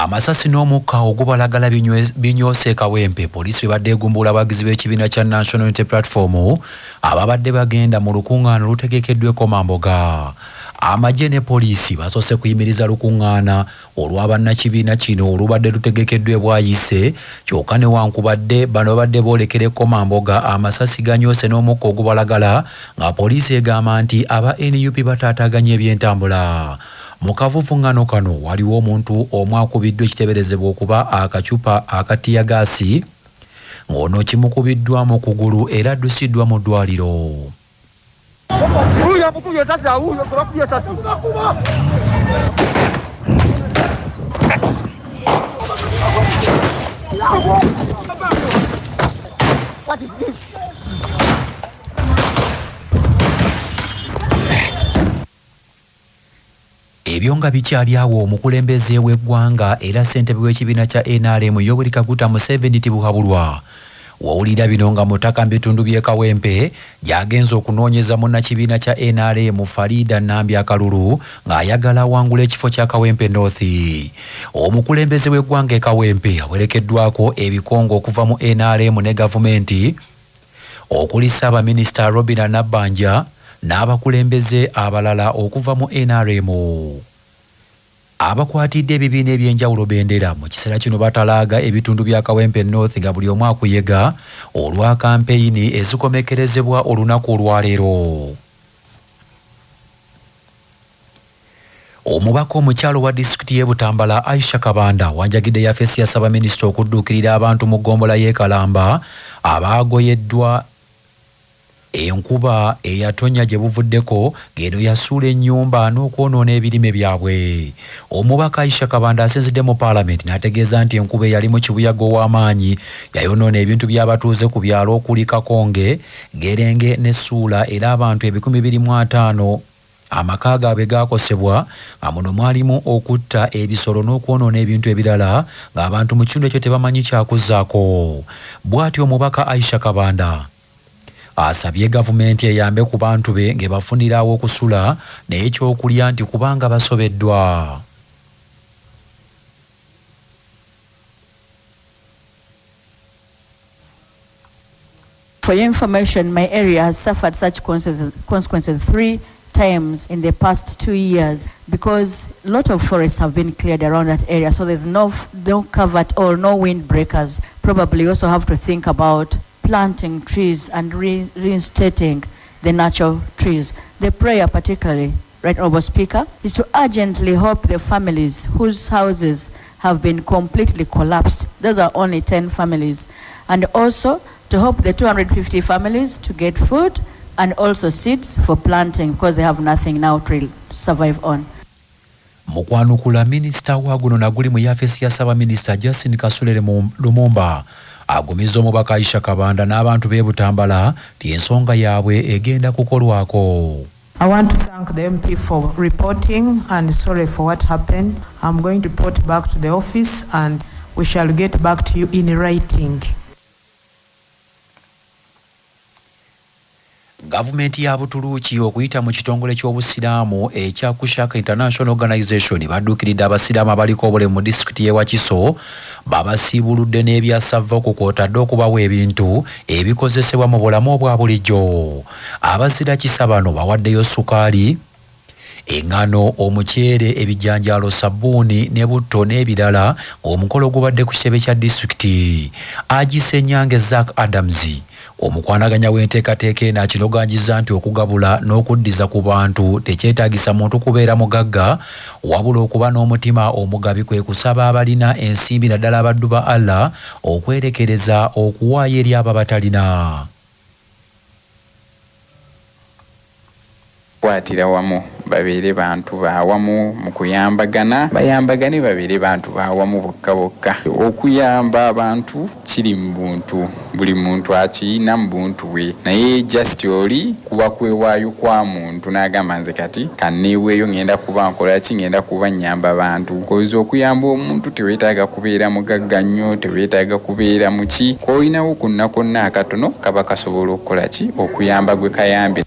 Amasasi n'omukka ogubalagala binyoose Kawempe. Poliisi badde egumbula abagizi b'ekibiina kya National Unity Platform ababadde bagenda mu lukungaana lutegekeddweko Mamboga. Amagye ne poliisi basoose kuyimiriza lukungaana olw'abannakibiina kino olubadde lutegekeddwa Bwayise, kyokka newankubadde bano babadde boolekereko Mamboga amasasi ganyoose n'omukka ogubalagala nga poliisi egamba nti aba NUP bataataaganya ebyentambula. Mu kavuvuŋŋano kano waliwo omuntu omu akubiddwa ekiteeberezebwa okuba akacupa akatiyagaasi ng'ono kimukubiddwa mu kugulu era addusiddwa mu ddwaliro. What is this? Ebyo nga bikyali awo omukulembeze w'eggwanga era ssentebe w'ekibiina kya NRM Yoweri Kaguta Museveni tibuhabulwa. Wawulira bino nga mutaka mu bitundu by'e Kawempe gy'agenza okunoonyeza munnakibiina kya NRM Farida Nambi akalulu ng'ayagala awangula ekifo kya Kawempe North. Omukulembeze w'eggwanga e Kawempe awerekeddwako ebikongo okuva mu NRM ne gavumenti okuli Ssaabaminisita Robinah Nabbanja n'abakulembeze abalala okuva mu NRM. Abakwatidde ebibiina ebyenjawulo bendera mu kiseera kino batalaaga ebitundu bya Kawempe North nga buli omu akuyega olwa kampeyini ezikomekerezebwa olunaku olwaleero. Omubaka omukyalo wa disitulikiti y'e Butambala Aisha Kabanda wanjagidde yafeesi ya Ssaabaminisita okudduukirira abantu mu ggombolola y'e Kalamba abaagoyeddwa enkuba eyatonya gye buvuddeko ng'eno yasuula ennyumba n'okwonoona ebirime byabwe. Omubaka Aisha Kabanda asinzidde mu paalamenti n'ategeeza nti enkuba eyali mu kibuyaga ow'amaanyi yayonoona ebintu by'abatuuze ku byalo okuli Kakonge, Gerenge ne Ssuula era abantu 250 amaka gaabwe gaakosebwa nga muno mwalimu okutta ebisolo n'okwonoona ebintu ebirala ng'abantu mu kitundu ekyo tebamanyi kyakuzzaako. Bw'atyo omubaka Aisha Kabanda asabye gavumenti eyambe ku bantu be ng'ebafunirawo okusula n'ekyokulya nti kubanga basobeddwa. For your information, my area has suffered such consequences 3 times in the past 2 years because a lot of forests have been cleared around that area, so there's no covert or no windbreakers. Probably you also have to think about planting trees and reinstating the natural trees. The prayer particularly, Right Honourable Speaker, is to urgently help the families whose houses have been completely collapsed. Those are only 10 families. And also to help the 250 families to get food and also seeds for planting because they have nothing now to survive on. Mukwanukula Minisita wa guno naguli mu yafeesi ya Ssaabaminisita Justin Kasule Lumumba agumizza omubaka Aisha Kabanda n'abantu b'e Butambala ti ensonga yaabwe egenda kukolwako. I want to thank the MP for reporting and sorry for what happened. I'm going to report back to the office and we shall get back to you in writing. Gavumenti ya Butuluki okuyita mu kitongole ky'obusiraamu ekya Kushaka International Organization badduukiridde abasiraamu abaliko obulemu mu disitulikiti y'e Wakiso babasiibuludde n'ebyasava okukootadde okubawa ebintu ebikozesebwa mu bulamu obwa bulijjo. Abazira kisa bano bawaddeyo sukaali, engano, omuceere, ebijanjaalo, sabbuuni ne butto n'ebirala ng'omukolo gubadde ku kitebe kya disitulikiti. Agise Nyange Zack Adams omukwanaganya w'enteekateeka eno akinoganyiza nti okugabula n'okuddiza ku bantu tekyetaagisa muntu kubeera mugagga wabula okuba n'omutima omugabi kwe kusaba abalina ensimbi naddala abaddu ba Allah okwerekereza okuwaayo eri abo abatalina. Kwatira wamu babeere bantu bawamu mu kuyambagana bayambagane babeere bantu bawamu bokka bokka. Okuyamba abantu kiri mu buntu buli muntu akiyina mu buntu bwe naye just oli kuba kwewaayo kwa muntu n'agamba nze kati kanneeweeyo ngenda kuba nkola ki ngenda kuba nnyamba abantu. Koza okuyamba omuntu teweetaaga kubeera mugagga nnyo teweetaaga kubeera muki koyinawo konna konna akatono kaba kasobola okukola ki okuyamba gwe kayambe.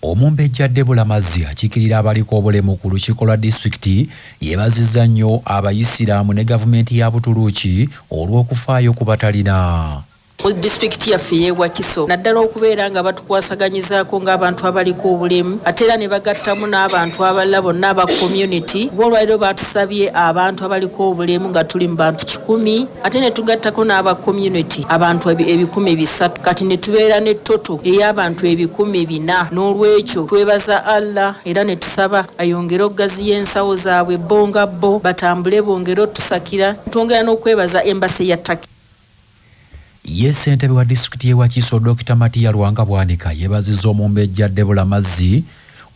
Omumbejja Debula Mazzi akiikirira abaliko obulemu ku lukiiko lwa disitulikiti yeebazizza nnyo abayisiraamu ne gavumenti ya Butuluuki olw'okufaayo ku batalina. Mu disitulikiti yaffe y'e Wakiso naddala okubeera nga batukwasaganyizaako ng'abantu abaliko obulemu ate era ne bagattamu n'abantu abalala bonna aba community. Olwaliro batusabye abantu abaliko obulemu nga tuli mu bantu 100 ate ne tugattako n'aba community abantu 300 kati ne tubeera ne toto ey'abantu 400. N'olwekyo twebaza Allah era ne tusaba ayongere okugaziya ensawo zaabwe bo nga bo batambule bongere otusakira. Twongera n'okwebaza embasi ya Turkey. Ye ssentebe wa disitulikiti y'e Wakiso Dr. Matiya Lwanga Bwanika yeebazizza Omumbejja Debula Mazzi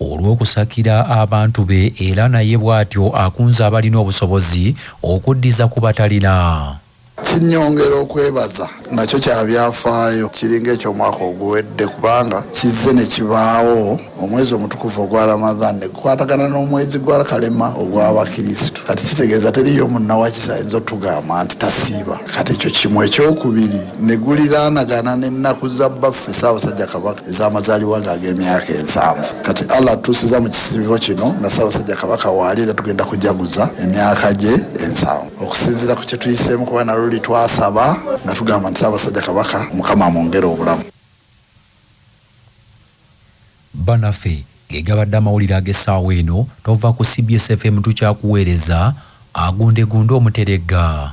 olw'okusakira abantu be era naye bw'atyo akunze abalina obusobozi okuddiza ku batalina. Kinyongera okwebaza nakyo kyabyafaayo kiringa eky'omwaka oguwedde kubanga kizze ne kibaawo omwezi omutukuvu ogwa Ramadhan ne gukwatagana n'omwezi gwa Kalema ogw'Abakristo. Kati kitegeeza teriyo munnawakisa ayinza otugamba nti tasiiba. Kati ekyo kimu. Ekyokubiri ne guliraanagana n'ennaku za bbaffe Ssaabasajja Kabaka ez'amazaalibwa ge ag'emyaka 7. Kati Allah atuusiza mu kisibo kino nga Ssaabasajja Kabaka waali era tugenda kujaguza emyaka gye 7 okusinziira ku kye tuyiseemu kuba naluli twasaba nga tugamba nti Ssaabasajja Kabaka Mukama amwongere obulamu. Banafe gegabadde amawulire ag'essaawa eno tova ku CBS FM tukyakuweereza agundegunde omuteregga.